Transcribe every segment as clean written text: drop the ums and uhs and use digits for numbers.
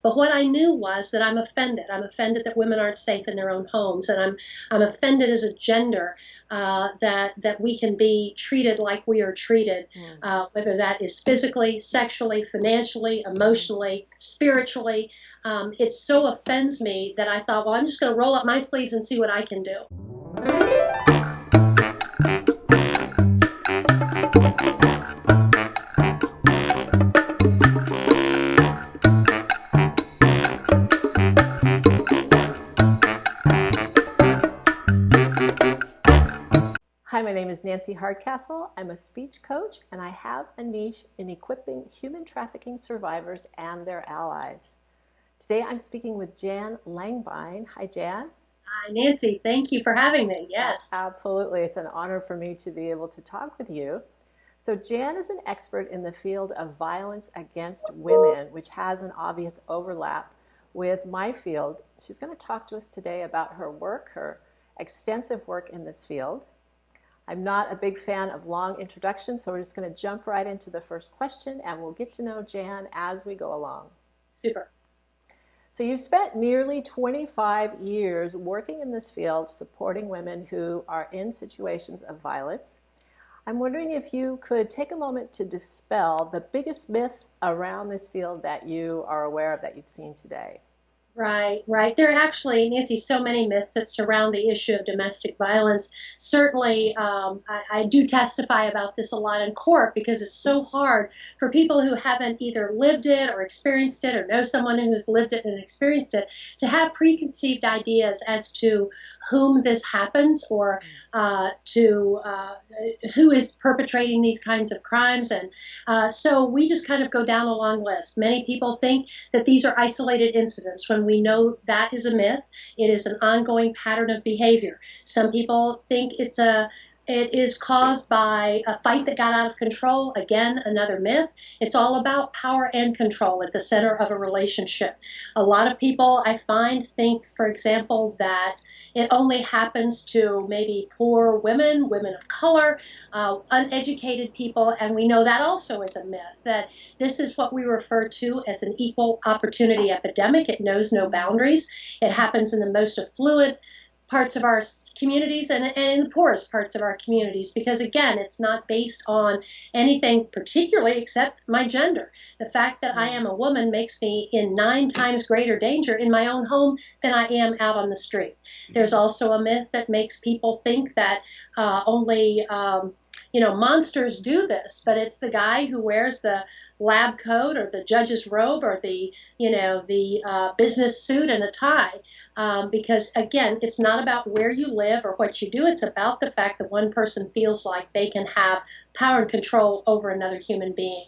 But what I knew was that I'm offended. I'm offended that women aren't safe in their own homes, and I'm offended as a gender that we can be treated like we are treated, whether that is physically, sexually, financially, emotionally, spiritually. It so offends me that I thought, well, I'm just going to roll up my sleeves and see what I can do. Hi, my name is Nancy Hardcastle. I'm a speech coach, and I have a niche in equipping human trafficking survivors and their allies. Today, I'm speaking with Jan Langbein. Hi, Jan. Hi, Nancy. Thank you for having me. Yes. Absolutely. It's an honor for me to be able to talk with you. So Jan is an expert in the field of violence against women, which has an obvious overlap with my field. She's going to talk to us today about her work, her extensive work in this field. I'm not a big fan of long introductions, so we're just going to jump right into the first question, and we'll get to know Jan as we go along. Super. So you spent nearly 25 years working in this field, supporting women who are in situations of violence. I'm wondering if you could take a moment to dispel the biggest myth around this field that you are aware of, that you've seen today. Right, right. There are actually, Nancy, so many myths that surround the issue of domestic violence. Certainly, I do testify about this a lot in court because it's so hard for people who haven't either lived it or experienced it or know someone who has lived it and experienced it to have preconceived ideas as to whom this happens or to who is perpetrating these kinds of crimes. And so we just kind of go down a long list. Many people think that these are isolated incidents when we know that is a myth. It is an ongoing pattern of behavior. Some people think it is caused by a fight that got out of control. Again, another myth. It's all about power and control at the center of a relationship. A lot of people, I find, think, for example, that it only happens to maybe poor women, women of color, uneducated people, and we know that also is a myth, that this is what we refer to as an equal opportunity epidemic. It knows no boundaries. It happens in the most affluent parts of our communities and in the poorest parts of our communities because, again, it's not based on anything particularly except my gender. The fact that I am a woman makes me in 9 times greater danger in my own home than I am out on the street. There's also a myth that makes people think that only monsters do this, but it's the guy who wears the lab coat or the judge's robe or the business suit and a tie. Because, again, it's not about where you live or what you do. It's about the fact that one person feels like they can have power and control over another human being.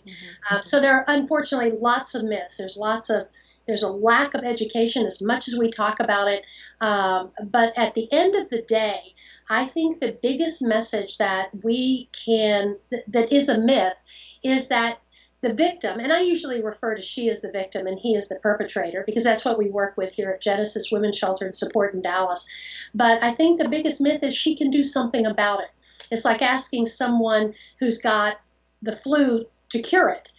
So there are, unfortunately, lots of myths. There's a lack of education as much as we talk about it. But at the end of the day, I think the biggest message that that is a myth is that the victim, and I usually refer to she as the victim and he as the perpetrator because that's what we work with here at Genesis Women's Shelter and Support in Dallas. But I think the biggest myth is she can do something about it. It's like asking someone who's got the flu to cure it.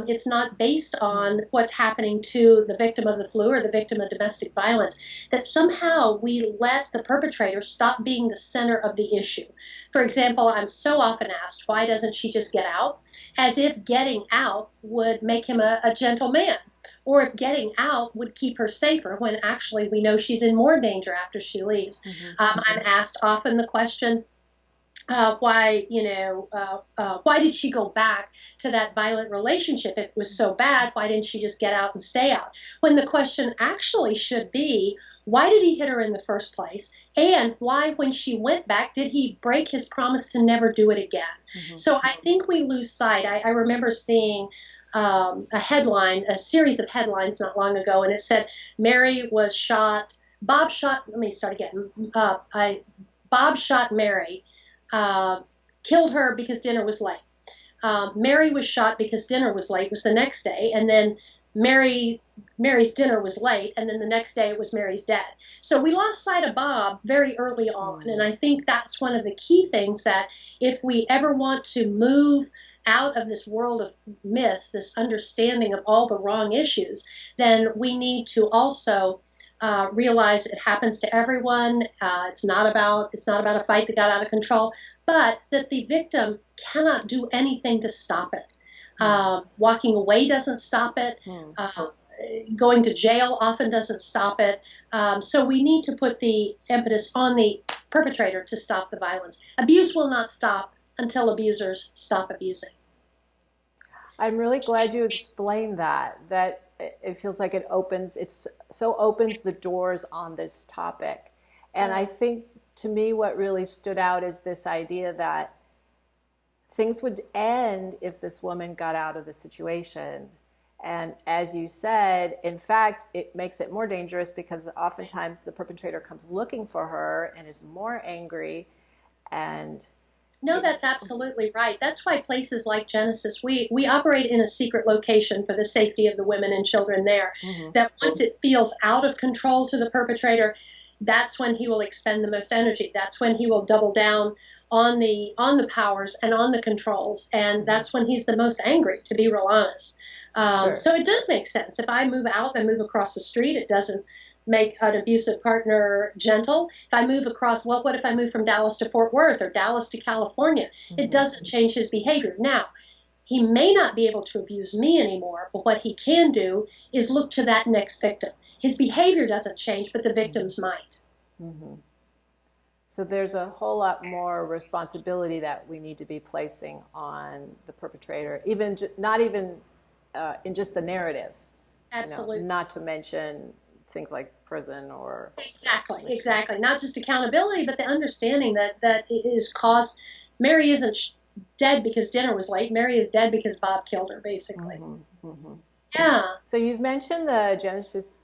It's not based on what's happening to the victim of the flu or the victim of domestic violence, that somehow we let the perpetrator stop being the center of the issue. For example, I'm so often asked, why doesn't she just get out? As if getting out would make him a gentle man, or if getting out would keep her safer, when actually we know she's in more danger after she leaves. I'm asked often the question, why did she go back to that violent relationship? If it was so bad, why didn't she just get out and stay out? When the question actually should be, why did he hit her in the first place? And why, when she went back, did he break his promise to never do it again? So I think we lose sight. I remember seeing a series of headlines not long ago, and it said, Bob shot Mary, killed her because dinner was late. Mary was shot because dinner was late, was the next day, and then Mary's dinner was late, and then the next day it was Mary's dead. So we lost sight of Bob very early on, and I think that's one of the key things, that if we ever want to move out of this world of myths, this understanding of all the wrong issues, then we need to also realize it happens to everyone. It's not about a fight that got out of control, but that the victim cannot do anything to stop it. Walking away doesn't stop it. Going to jail often doesn't stop it. So we need to put the impetus on the perpetrator to stop the violence. Abuse will not stop until abusers stop abusing. I'm really glad you explained that it feels like it so opens the doors on this topic. And I think to me what really stood out is this idea that things would end if this woman got out of the situation. And as you said, in fact, it makes it more dangerous because oftentimes the perpetrator comes looking for her and is more angry. And no, that's absolutely right. That's why places like Genesis, we operate in a secret location for the safety of the women and children there. That once it feels out of control to the perpetrator, that's when he will expend the most energy. That's when he will double down on the powers and on the controls. And that's when he's the most angry, to be real honest. Sure. So it does make sense. If I move out and move across the street, it doesn't make an abusive partner gentle. If I move across, well, what if I move from Dallas to Fort Worth or Dallas to California? It doesn't change his behavior. Now, he may not be able to abuse me anymore, but what he can do is look to that next victim. His behavior doesn't change, but the victims might. So there's a whole lot more responsibility that we need to be placing on the perpetrator, even not even in just the narrative. Absolutely. Not to mention things like prison or exactly. Not just accountability, but the understanding that it is caused. Mary isn't dead because dinner was late. Mary is dead because Bob killed her, basically. Yeah. So you've mentioned the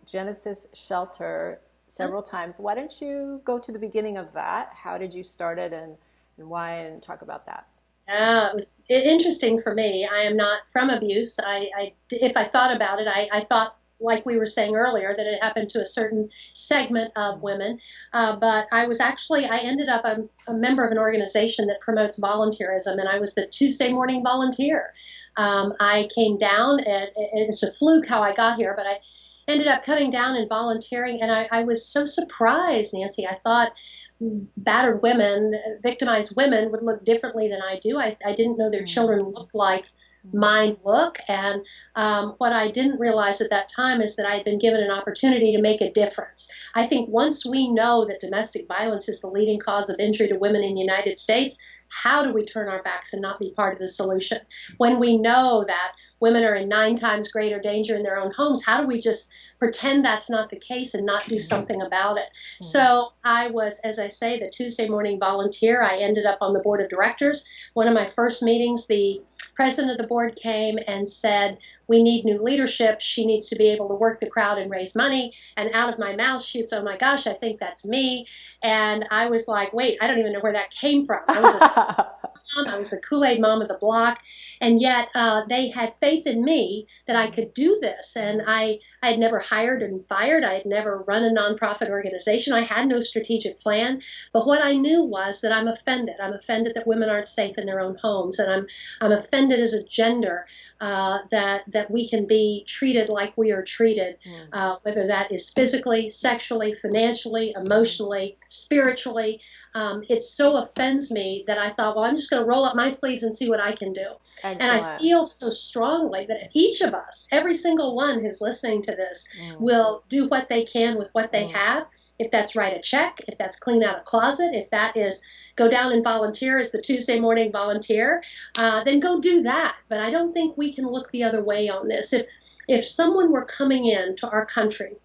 Genesis shelter several times. Why don't you go to the beginning of that? How did you start it, and why, and talk about that? It was interesting for me. I am not from abuse. If I thought about it, I thought, like we were saying earlier, that it happened to a certain segment of women. But I ended up a member of an organization that promotes volunteerism, and I was the Tuesday morning volunteer. I came down, and it's a fluke how I got here, but I ended up coming down and volunteering, and I was so surprised, Nancy. I thought battered women, victimized women would look differently than I do. I didn't know their children looked like mine look. And what I didn't realize at that time is that I had been given an opportunity to make a difference. I think once we know that domestic violence is the leading cause of injury to women in the United States, how do we turn our backs and not be part of the solution? When we know that women are in 9 times greater danger in their own homes, how do we just pretend that's not the case and not do something about it? So I was, as I say, the Tuesday morning volunteer. I ended up on the board of directors. One of my first meetings, the president of the board came and said, we need new leadership. She needs to be able to work the crowd and raise money. And out of my mouth shoots, oh my gosh, I think that's me. And I was like, wait, I don't even know where that came from. I was a Kool-Aid mom of the block. And yet they had faith in me that I could do this. And I had never hired and fired. I had never run a nonprofit organization. I had no strategic plan. But what I knew was that I'm offended. I'm offended that women aren't safe in their own homes. And I'm offended as a gender that we can be treated like we are treated, whether that is physically, sexually, financially, emotionally, spiritually. It so offends me that I thought, well, I'm just going to roll up my sleeves and see what I can do. Excellent. And I feel so strongly that each of us, every single one who's listening to this, will do what they can with what they have. If that's write a check, if that's clean out a closet, if that is go down and volunteer as the Tuesday morning volunteer, then go do that. But I don't think we can look the other way on this. If someone were coming into our country,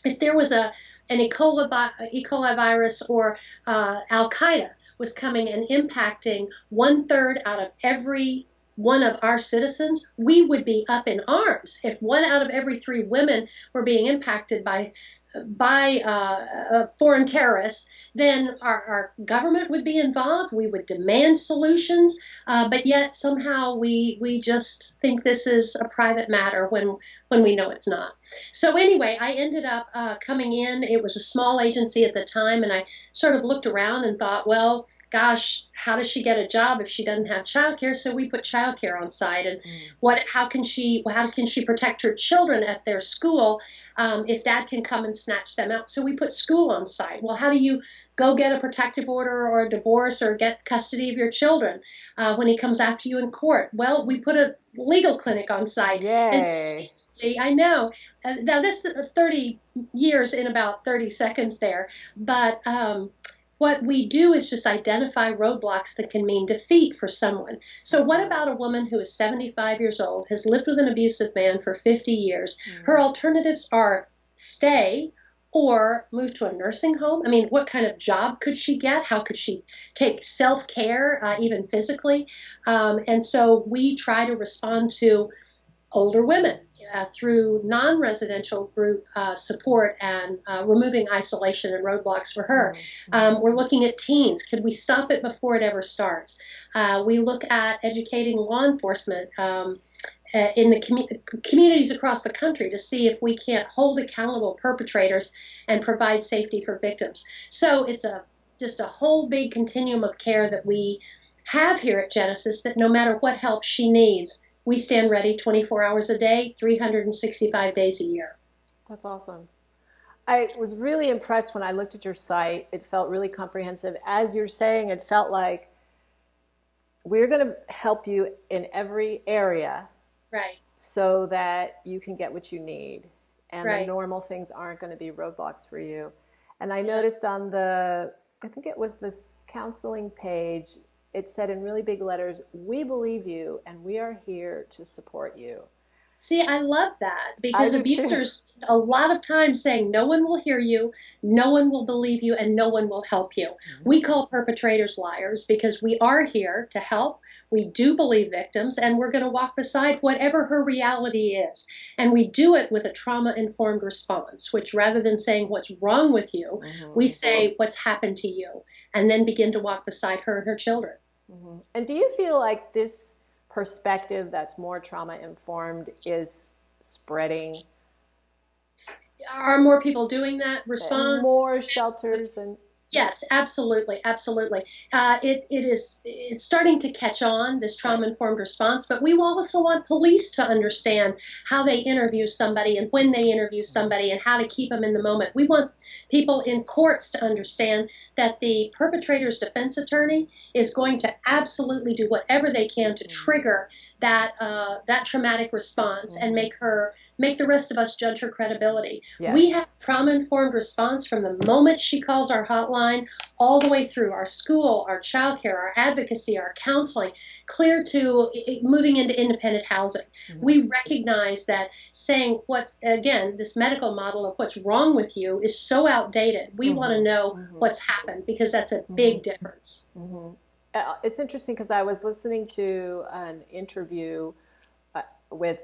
if there was an E. coli virus or Al Qaeda was coming and impacting 1/3 out of every one of our citizens, we would be up in arms. If 1 out of every 3 women were being impacted by foreign terrorists, then our government would be involved. We would demand solutions, but yet somehow we just think this is a private matter when we know it's not. So anyway, I ended up coming in. It was a small agency at the time, and I sort of looked around and thought, well, gosh, how does she get a job if she doesn't have childcare? So we put childcare on site, and how can she protect her children at their school if dad can come and snatch them out? So we put school on site. Well, how do you go get a protective order or a divorce or get custody of your children when he comes after you in court? Well, we put a legal clinic on site. And Yay. I know. Now, this is 30 years in about 30 seconds there. But what we do is just identify roadblocks that can mean defeat for someone. So what about a woman who is 75 years old, has lived with an abusive man for 50 years? Her alternatives are stay or move to a nursing home. I mean, what kind of job could she get? How could she take self-care, even physically? And so we try to respond to older women through non-residential group support and removing isolation and roadblocks for her. We're looking at teens. Could we stop it before it ever starts? We look at educating law enforcement in the communities across the country to see if we can't hold accountable perpetrators and provide safety for victims. So it's just a whole big continuum of care that we have here at Genesis, that no matter what help she needs, we stand ready 24 hours a day, 365 days a year. That's awesome. I was really impressed when I looked at your site. It felt really comprehensive. As you're saying, it felt like we're going to help you in every area. Right. So that you can get what you need. And right. The normal things aren't going to be roadblocks for you. And I noticed on I think it was this counseling page, it said in really big letters, "We believe you and we are here to support you." See, I love that, because abusers a lot of times saying no one will hear you, no one will believe you, and no one will help you. We call perpetrators liars because we are here to help. We do believe victims, and we're going to walk beside whatever her reality is. And we do it with a trauma-informed response, which rather than saying what's wrong with you, we say what's happened to you, and then begin to walk beside her and her children. And do you feel like this perspective that's more trauma informed is spreading? Are more people doing that response? More shelters and yes, absolutely, absolutely. It's starting to catch on, this trauma-informed response, but we also want police to understand how they interview somebody and when they interview somebody and how to keep them in the moment. We want people in courts to understand that the perpetrator's defense attorney is going to absolutely do whatever they can to trigger that traumatic response and make the rest of us judge her credibility. Yes. We have trauma-informed response from the moment she calls our hotline all the way through our school, our childcare, our advocacy, our counseling, clear to moving into independent housing. We recognize that saying this medical model of what's wrong with you is so outdated. We want to know what's happened, because that's a big difference. It's interesting because I was listening to an interview with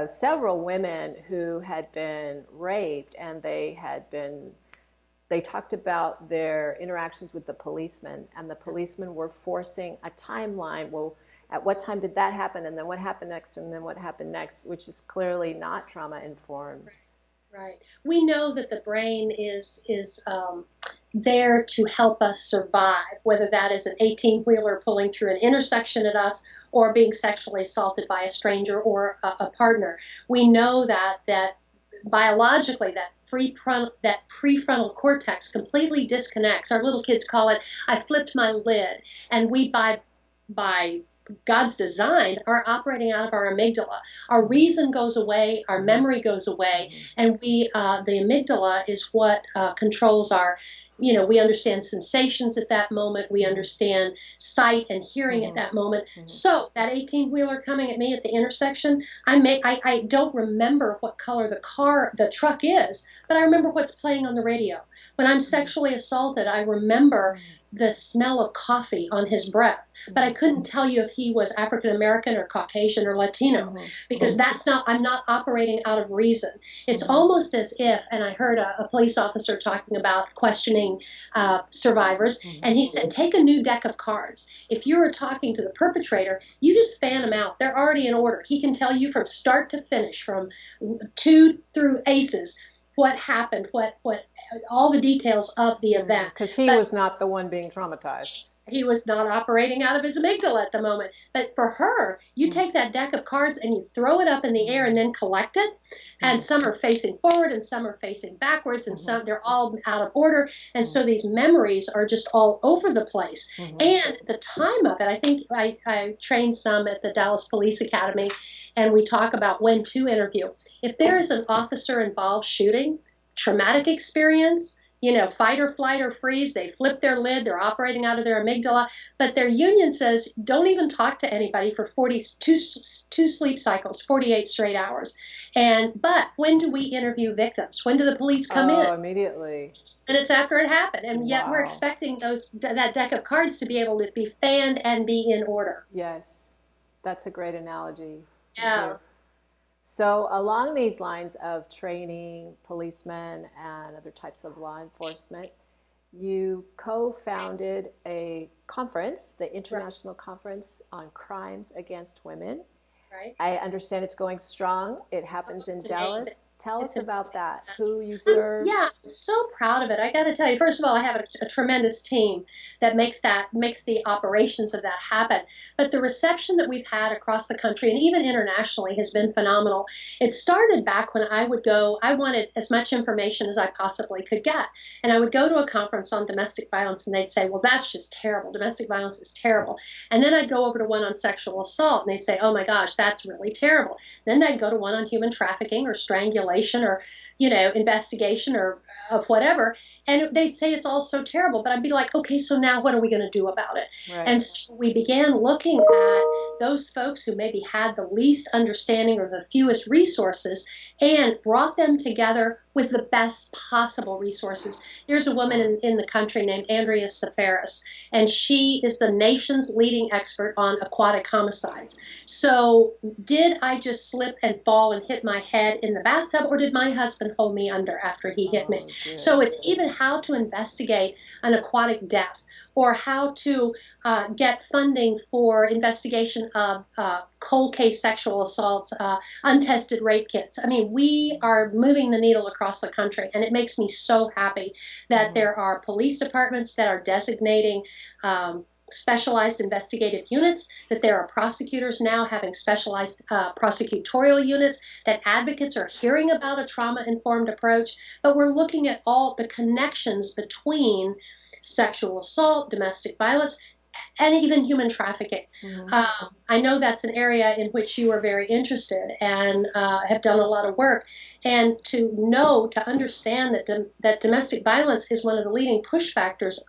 several women who had been raped, and they talked about their interactions with the policemen, and the policemen were forcing a timeline. Well, at what time did that happen, and then what happened next, and then what happened next, which is clearly not trauma informed. Right. We know that the brain is there to help us survive, whether that is an 18-wheeler pulling through an intersection at us or being sexually assaulted by a stranger or a partner. We know that biologically that prefrontal cortex completely disconnects. Our little kids call it, "I flipped my lid," and we by God's design are operating out of our amygdala. Our reason goes away, our memory goes away, and the amygdala is what controls our. We understand sensations at that moment. We understand sight and hearing at that moment. So that 18-wheeler coming at me at the intersection, I don't remember what color the truck is, but I remember what's playing on the radio. When I'm sexually assaulted, I remember the smell of coffee on his breath, but I couldn't tell you if he was African American or Caucasian or Latino, because I'm not operating out of reason. It's almost as if, and I heard a police officer talking about questioning trafficking survivors. And he said, take a new deck of cards. If you're talking to the perpetrator, you just fan them out. They're already in order. He can tell you from start to finish, from 2 through aces, what happened, what all the details of the event. Because he was not the one being traumatized. He was not operating out of his amygdala at the moment. But for her, you take that deck of cards and you throw it up in the air and then collect it. And some are facing forward and some are facing backwards, and some they're all out of order. And so these memories are just all over the place. And the time of it, I think I trained some at the Dallas Police Academy, and we talk about when to interview. If there is an officer involved shooting, traumatic experience, fight or flight or freeze, they flip their lid, they're operating out of their amygdala, but their union says don't even talk to anybody for 42 sleep cycles, 48 straight hours. But when do we interview victims? When do the police come in? Immediately. And it's after it happened. And yet we're expecting that deck of cards to be able to be fanned and be in order. Yes, that's a great analogy. Yeah. So along these lines of training policemen and other types of law enforcement, you co-founded a conference, the International Conference on Crimes Against Women. Right. I understand it's going strong. It happens in Dallas. Amazing. Tell us about that, who you serve. Yeah, so proud of it. I got to tell you, first of all, I have a tremendous team that makes the operations of that happen. But the reception that we've had across the country and even internationally has been phenomenal. It started back when I wanted as much information as I possibly could get. And I would go to a conference on domestic violence and they'd say, well, that's just terrible. Domestic violence is terrible. And then I'd go over to one on sexual assault and they say, oh my gosh, that's really terrible. Then I'd go to one on human trafficking or strangulation or, investigation or of whatever. And they'd say it's all so terrible. But I'd be like, okay, so now what are we going to do about it? Right. And so we began looking at those folks who maybe had the least understanding or the fewest resources and brought them together with the best possible resources. There's a woman in the country named Andrea Safaris, and she is the nation's leading expert on aquatic homicides. So did I just slip and fall and hit my head in the bathtub, or did my husband hold me under after he hit me? Good. So it's even how to investigate an aquatic death, or how to get funding for investigation of cold case sexual assaults, untested rape kits. I mean, we are moving the needle across the country, and it makes me so happy that there are police departments that are designating specialized investigative units, that there are prosecutors now having specialized prosecutorial units, that advocates are hearing about a trauma-informed approach, but we're looking at all the connections between sexual assault, domestic violence, and even human trafficking. I know that's an area in which you are very interested and have done a lot of work. And to understand that domestic violence is one of the leading push factors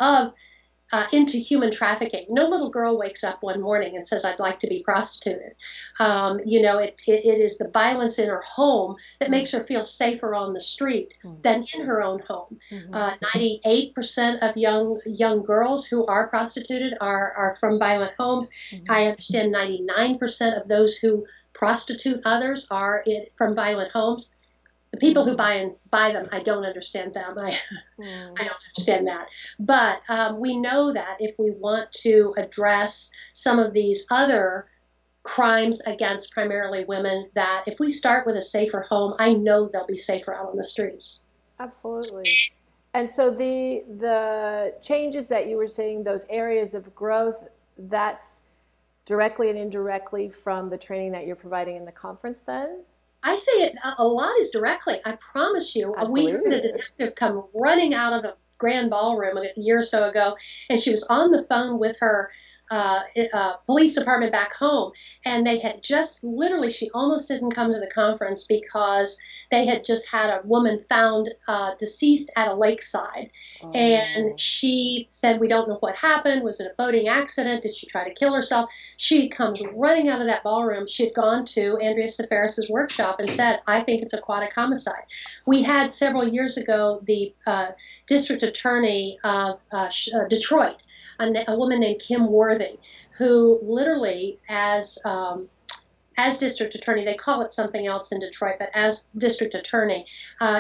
into human trafficking. No little girl wakes up one morning and says, I'd like to be prostituted. It is the violence in her home that makes her feel safer on the street than in her own home. 98% of young girls who are prostituted are from violent homes. I understand 99% of those who prostitute others are from violent homes. The people who buy them, I don't understand them. I don't understand that. But we know that if we want to address some of these other crimes against primarily women, that if we start with a safer home, I know they'll be safer out on the streets. Absolutely. And so the changes that you were saying, those areas of growth, that's directly and indirectly from the training that you're providing in the conference then? I say it a lot is directly. I promise you. We had a detective come running out of a grand ballroom a year or so ago, and she was on the phone with her police department back home, and they had just literally, she almost didn't come to the conference because they had just had a woman found deceased at a lakeside. And she said, we don't know what happened. Was it a boating accident? Did she try to kill herself? She comes running out of that ballroom. She had gone to Andrea Safaris' workshop and said, I think it's aquatic homicide. We had several years ago the district attorney of Detroit, a woman named Kim Worthy, who literally, as as district attorney, they call it something else in Detroit, but as district attorney,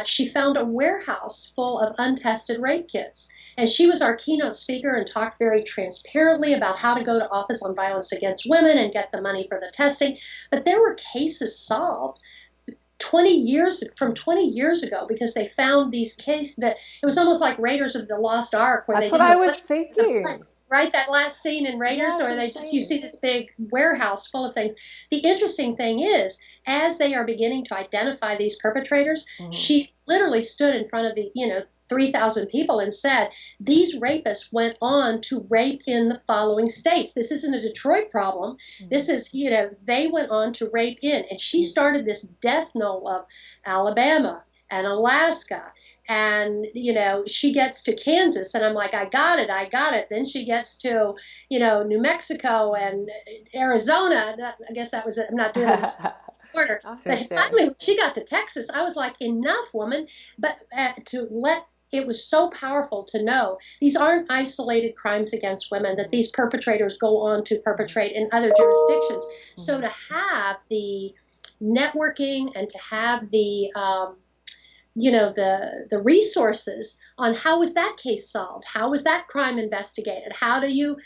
she found a warehouse full of untested rape kits. And she was our keynote speaker and talked very transparently about how to go to Office on Violence Against Women and get the money for the testing. But there were cases solved 20 years ago, because they found these cases that it was almost like Raiders of the Lost Ark, where That's they what didn't I know was what the thinking. place, right? That last scene in Raiders, Yeah, it's or they just, you see insane. this big warehouse full of things. The interesting thing is, as they are beginning to identify these perpetrators, Mhm. she literally stood in front of the 3,000 people and said, these rapists went on to rape in the following states. This isn't a Detroit problem. This is, they went on to rape in. And she started this death knell of Alabama and Alaska. And, she gets to Kansas, and I'm like, I got it. Then she gets to, New Mexico and Arizona. I guess that was it. I'm not doing this order. I But understand. finally, when she got to Texas, I was like, enough, woman. But it was so powerful to know these aren't isolated crimes against women, that these perpetrators go on to perpetrate in other jurisdictions. So to have the networking and to have the resources on how was that case solved, how was that crime investigated, how do you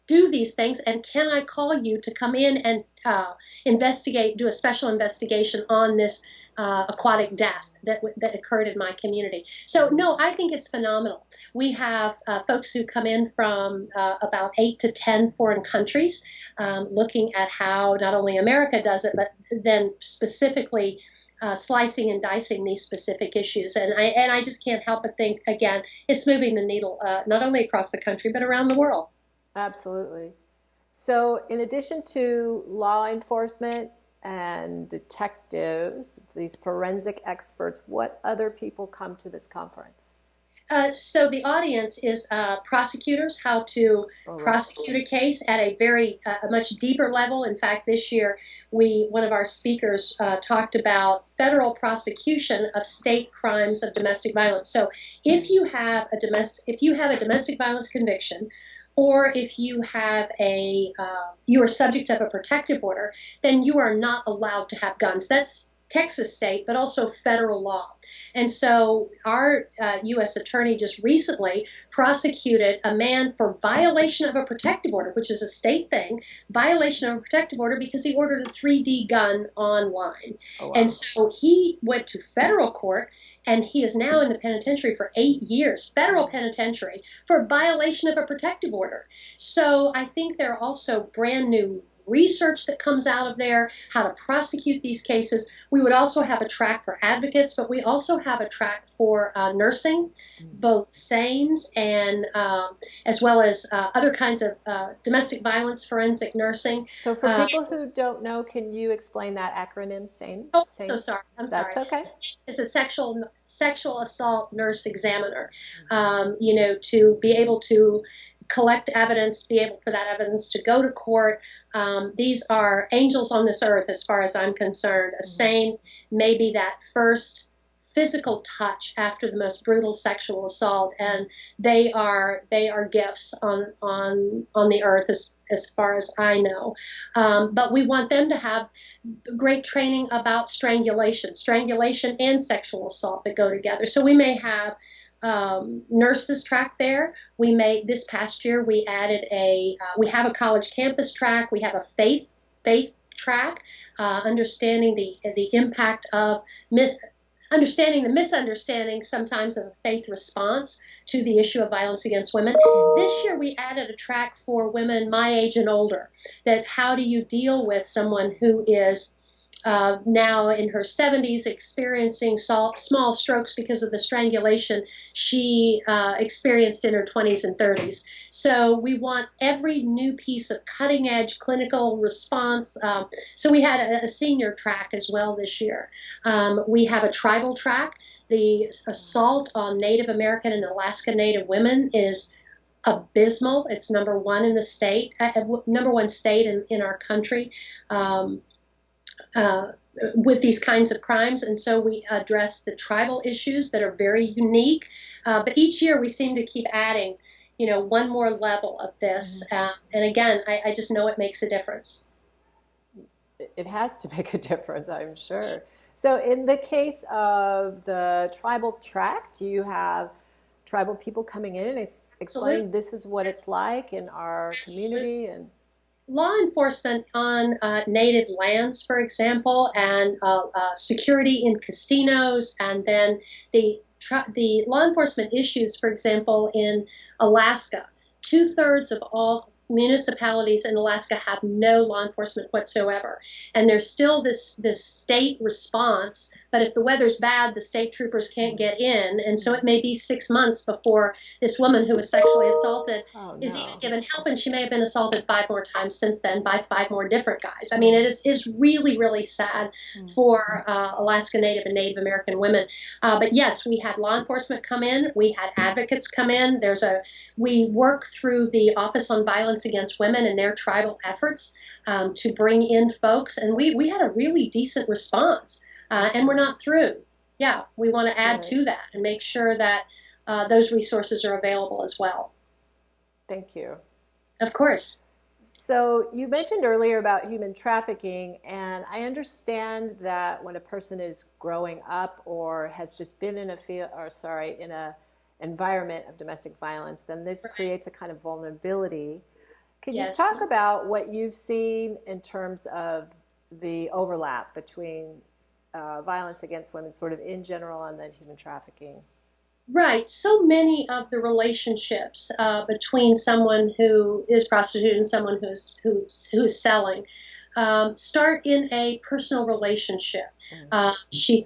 do these things, and can I call you to come in and investigate, do a special investigation on this aquatic death that occurred in my community. So no, I think it's phenomenal. We have folks who come in from about 8 to 10 foreign countries, looking at how not only America does it, but then specifically slicing and dicing these specific issues. And I just can't help but think, again, it's moving the needle not only across the country, but around the world. Absolutely. So, in addition to law enforcement and detectives, these forensic experts, what other people come to this conference? So the audience is prosecutors, how to prosecute a case at a much deeper level. In fact, this year one of our speakers talked about federal prosecution of state crimes of domestic violence. So if you have a domestic violence conviction, or if you have you are subject of a protective order, then you are not allowed to have guns. That's Texas state, but also federal law. And so our U.S. attorney just recently prosecuted a man for violation of a protective order, which is a state thing, violation of a protective order, because he ordered a 3D gun online. Oh, wow. And so he went to federal court, and he is now in the penitentiary for 8 years, federal penitentiary, for violation of a protective order. So I think there are also brand new research that comes out of there, how to prosecute these cases. We would also have a track for advocates, but we also have a track for nursing, both SANES and as well as other kinds of domestic violence forensic nursing. So, for people who don't know, can you explain that acronym, SANE? Oh, so sorry. I'm That's sorry. okay. It's a sexual assault nurse examiner. To be able to collect evidence, be able for that evidence to go to court. These are angels on this earth, as far as I'm concerned. A SANE may be that first physical touch after the most brutal sexual assault, and they are gifts on the earth, as far as I know. But we want them to have great training about strangulation and sexual assault that go together. So we may have nurses track there. This past year we added we have a college campus track. We have a faith track, understanding the impact of understanding the misunderstanding sometimes of a faith response to the issue of violence against women. This year we added a track for women my age and older, that how do you deal with someone who is now in her 70s, experiencing small strokes because of the strangulation she experienced in her 20s and 30s. So we want every new piece of cutting edge clinical response. So we had a senior track as well this year. We have a tribal track. The assault on Native American and Alaska Native women is abysmal. It's number one in the state, number one state in our country. With these kinds of crimes. And so we address the tribal issues that are very unique. But each year we seem to keep adding, one more level of this. And again, I just know it makes a difference. it has to make a difference, I'm sure. So, in the case of the tribal tract, do you have tribal people coming in and Absolutely. explaining this is what it's like in our Absolutely. community? And Law enforcement on native lands, for example, and security in casinos, and then the law enforcement issues, for example, in Alaska. Two-thirds of all municipalities in Alaska have no law enforcement whatsoever, and there's still this state response. But if the weather's bad, the state troopers can't get in, and so it may be 6 months before this woman who was sexually assaulted oh is even no. given help, and she may have been assaulted 5 more times since then by 5 more different guys. I mean, it is really, really sad for Alaska Native and Native American women. But yes, we had law enforcement come in. We had advocates come in. We work through the Office on Violence Against Women and their tribal efforts to bring in folks, and we had a really decent response. And we're not through. Yeah, we want to add to that and make sure that those resources are available as well. Thank you. Of course. So you mentioned earlier about human trafficking, and I understand that when a person is growing up or has just been in a field, or sorry, in a environment of domestic violence, then this Right. creates a kind of vulnerability. Can you talk Yes. about what you've seen in terms of the overlap between violence against women, sort of in general, and then human trafficking? Right. So many of the relationships between someone who is prostituted and someone who's selling start in a personal relationship. I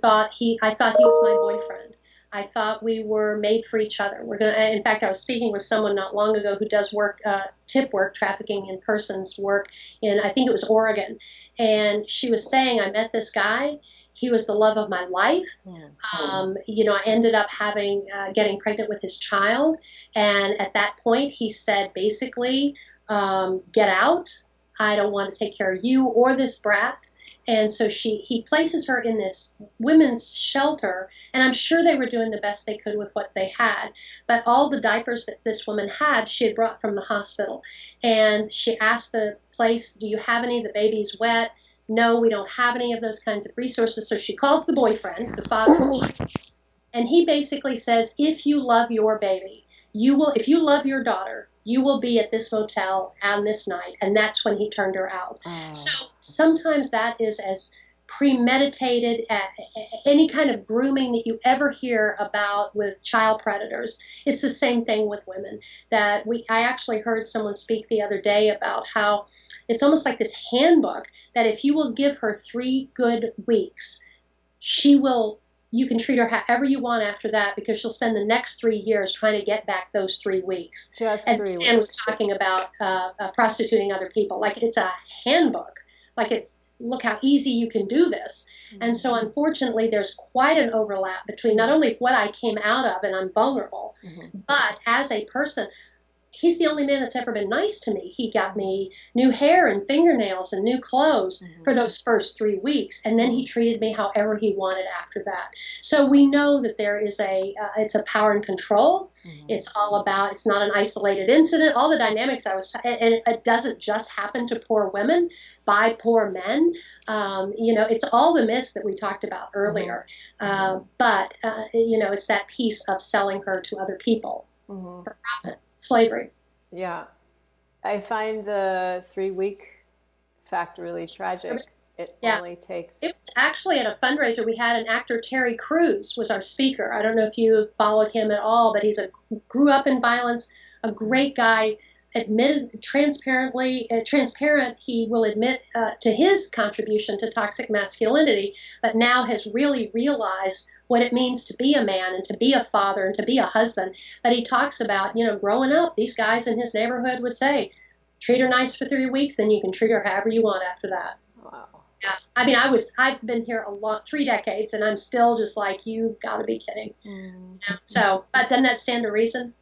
thought he was my boyfriend. I thought we were made for each other. We're gonna. In fact, I was speaking with someone not long ago who does work, tip work, trafficking in persons work in, I think it was Oregon, and she was saying, I met this guy. He was the love of my life. I ended up getting pregnant with his child, and at that point, he said basically, "Get out. I don't want to take care of you or this brat." And so he places her in this women's shelter, and I'm sure they were doing the best they could with what they had. But all the diapers that this woman had, she had brought from the hospital. And she asked the place, "Do you have any? The baby's wet." No, we don't have any of those kinds of resources. So she calls the boyfriend, the father, and he basically says, if you love your baby, if you love your daughter, you will be at this motel on this night. And that's when he turned her out. So sometimes that is as premeditated, any kind of grooming that you ever hear about with child predators. It's the same thing with women. I actually heard someone speak the other day about how it's almost like this handbook that if you will give her 3 good weeks, you can treat her however you want after that, because she'll spend the next 3 years trying to get back those 3 weeks. Just And 3 Stan was weeks. talking about prostituting other people. Like it's a handbook. Like look how easy you can do this. And so unfortunately, there's quite an overlap between not only what I came out of and I'm vulnerable, but as a person, he's the only man that's ever been nice to me. He got me new hair and fingernails and new clothes for those first 3 weeks, and then he treated me however he wanted after that. So we know that there is it's a power and control. It's all about, it's not an isolated incident. All the dynamics and it doesn't just happen to poor women by poor men. It's all the myths that we talked about earlier. But it's that piece of selling her to other people for profit. Slavery. Yeah. I find the 3 week fact really tragic. It only takes. It was actually at a fundraiser. We had an actor, Terry Crews, was our speaker. I don't know if you followed him at all, but grew up in violence, a great guy, admitted transparent. He will admit to his contribution to toxic masculinity, but now has really realized what it means to be a man and to be a father and to be a husband. But he talks about, growing up, these guys in his neighborhood would say, treat her nice for 3 weeks, then you can treat her however you want after that. Wow. Yeah. I mean, I've been here 3 decades, and I'm still just like, you gotta be kidding. So, but doesn't that stand to reason?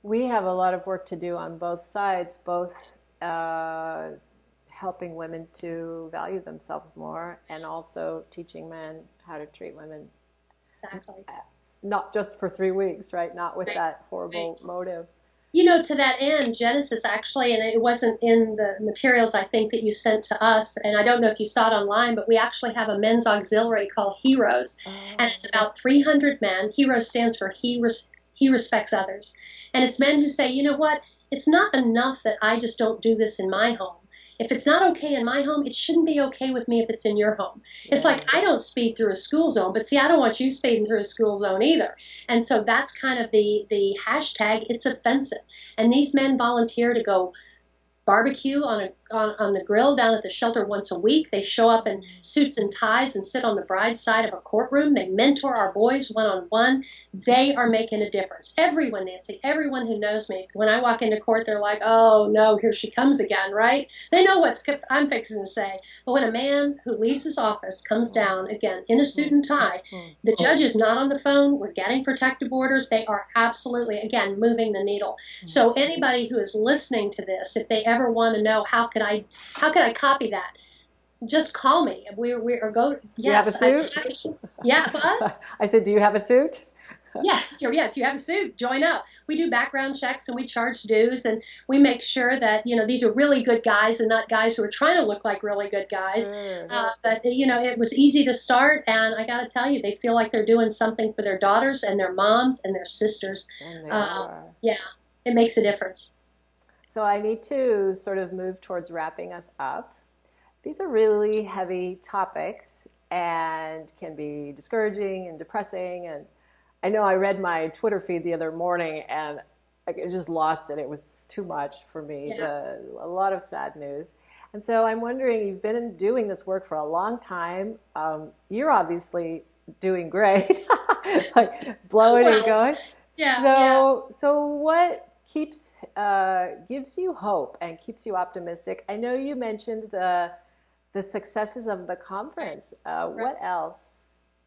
We have a lot of work to do on both sides, both helping women to value themselves more and also teaching men how to treat women. Exactly. Not just for 3 weeks, right? Not with that horrible motive. To that end, Genesis actually, and it wasn't in the materials I think that you sent to us, and I don't know if you saw it online, but we actually have a men's auxiliary called Heroes, and Oh, it's about 300 men. Heroes stands for he respects others, and it's men who say, you know what, it's not enough that I just don't do this in my home. If it's not okay in my home, it shouldn't be okay with me if it's in your home. It's yeah. like I don't speed through a school zone, but see, I don't want you speeding through a school zone either. And so that's kind of the hashtag. It's offensive. And these men volunteer to go barbecue on the grill down at the shelter once a week. They show up in suits and ties and sit on the bride's side of a courtroom. They mentor our boys one on one. They are making a difference. Everyone, Nancy, everyone who knows me, when I walk into court, they're like, "Oh no, here she comes again," right? They know what I'm fixing to say. But when a man who leaves his office comes down again in a suit and tie, the judge is not on the phone. We're getting protective orders. They are absolutely, again, moving the needle. So anybody who is listening to this, if they ever want to know how could I copy that, just call me. We or go. Do you have a Yes, suit? yeah, but I said, do you have a suit? yeah. If you have a suit, join up. We do background checks and we charge dues, and we make sure that these are really good guys and not guys who are trying to look like really good guys. Sure. But it was easy to start, and I got to tell you, they feel like they're doing something for their daughters and their moms and their sisters. And they Uh, are. yeah, it makes a difference. So I need to sort of move towards wrapping us up. These are really heavy topics and can be discouraging and depressing. And I know I read my Twitter feed the other morning and I just lost it. It was too much for me, Yeah. a lot of sad news. And so I'm wondering, you've been doing this work for a long time. You're obviously doing great, like blowing and Well, going. yeah. So what keeps gives you hope and keeps you optimistic? I know you mentioned the successes of the conference. Right. What else?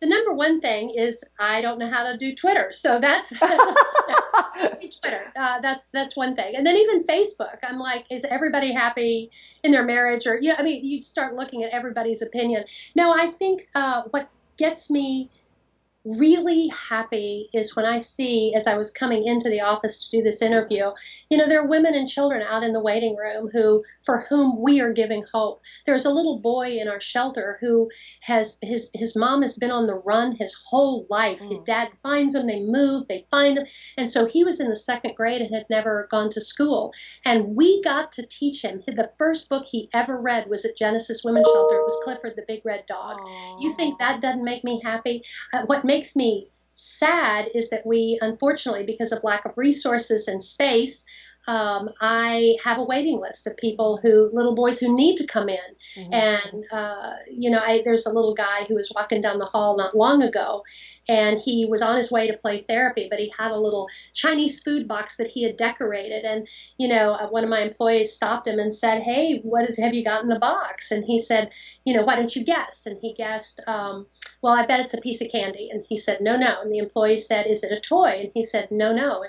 The number one thing is I don't know how to do Twitter, so that's the first step. Twitter, that's one thing, and then even Facebook. I'm like, is everybody happy in their marriage? Or I mean, you start looking at everybody's opinion. No, I think what gets me really happy is when I see, as I was coming into the office to do this interview, there are women and children out in the waiting room for whom we are giving hope. There's a little boy in our shelter who has his mom has been on the run his whole life. His Mm. dad finds him, they move, they find him, and so he was in the second grade and had never gone to school. And we got to teach him. The first book he ever read was at Genesis Women's Shelter. It was Clifford the Big Red Dog. You think Oh. that doesn't make me happy? What makes me sad is that we, unfortunately, because of lack of resources and space, I have a waiting list of little boys who need to come in. Mhm. And, there's a little guy who was walking down the hall not long ago, and he was on his way to play therapy, but he had a little Chinese food box that he had decorated. And, one of my employees stopped him and said, "Hey, have you got in the box?" And he said, "Why don't you guess?" And he guessed, "Well, I bet it's a piece of candy." And he said, "No, no." And the employee said, "Is it a toy?" And he said, "No, no."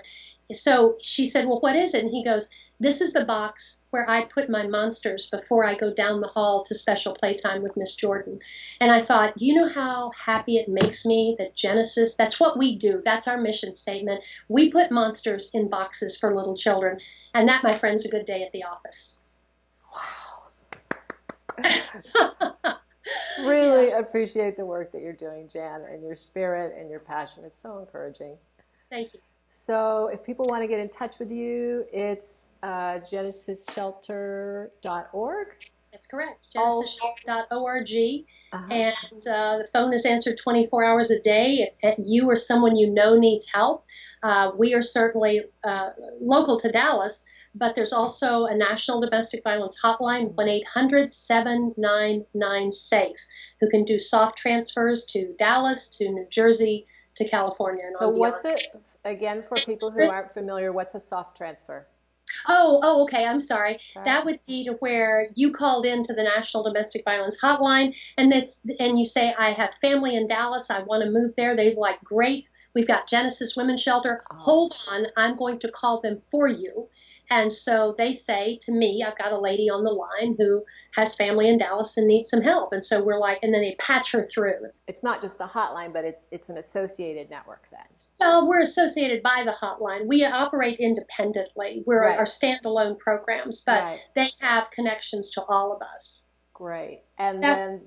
So she said, "Well, what is it?" And he goes, "This is the box where I put my monsters before I go down the hall to special playtime with Miss Jordan." And I thought, do you know how happy it makes me that Genesis, that's what we do. That's our mission statement. We put monsters in boxes for little children. And that, my friend's a good day at the office. Really Yeah, appreciate the work that you're doing, Jan, and your spirit and your passion. It's so encouraging. thank you. So if people want to get in touch with you, it's genesisshelter.org. That's correct. Also, genesshelter.org. uh-huh. And the phone is answered 24 hours a day. If you or someone you know needs help, we are certainly local to Dallas, but there's also a national domestic violence hotline, 1-800-799-SAFE, who can do soft transfers to Dallas, to New Jersey, to California, and So on beyond. what's it, again, for people who aren't familiar, what's a soft transfer? Okay. I'm sorry. Sorry. That would be to where you called into the National Domestic Violence Hotline, and you say, "I have family in Dallas. I want to move there." They're like, "Great. We've got Genesis Women's Shelter. Oh, Hold on. I'm going to call them for you." And so they say to me, I've got a lady on the line who has family in Dallas and needs some help. And so we're like, and then they patch her through. It's not just the hotline, but it's an associated network then. Well, we're associated by the hotline. We operate independently. We're Right. our standalone programs, but Right. they have connections to all of us. Great. And That then,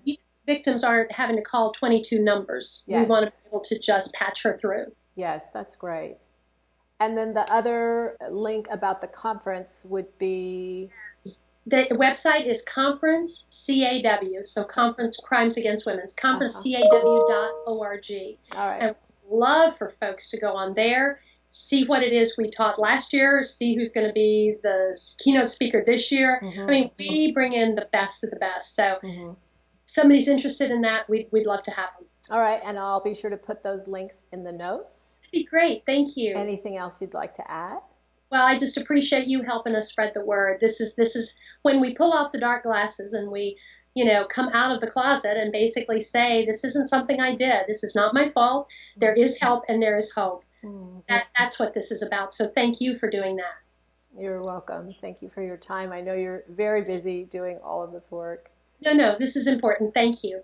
victims aren't having to call 22 numbers. We want to yes, be able to just patch her through. yes, that's great. And then the other link about the conference would be, The website is Conference CAW, so Conference Crimes Against Women, conferencecaw.org. all right. And love for folks to go on there, see what it is we taught last year, see who's going to be the keynote speaker this year. I mean, we bring in the best of the best. So if somebody's interested in that, we'd love to have them. All right. And I'll be sure to put those links in the notes. That'd be great. Thank you. Anything else you'd like to add? Well, I just appreciate you helping us spread the word. This is when we pull off the dark glasses and we, come out of the closet and basically say, this isn't something I did. This is not my fault. There is help and there is hope. That's what this is about. So thank you for doing that. You're welcome. Thank you for your time. I know you're very busy doing all of this work. No, this is important. Thank you.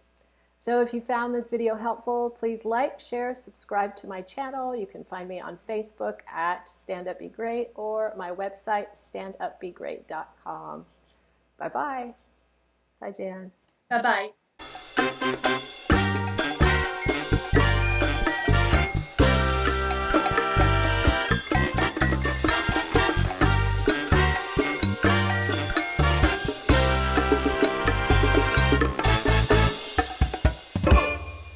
So if you found this video helpful, please like, share, subscribe to my channel. You can find me on Facebook at Stand Up Be Great or my website, standupbegreat.com. Bye-bye. Bye, Jan. Bye-bye.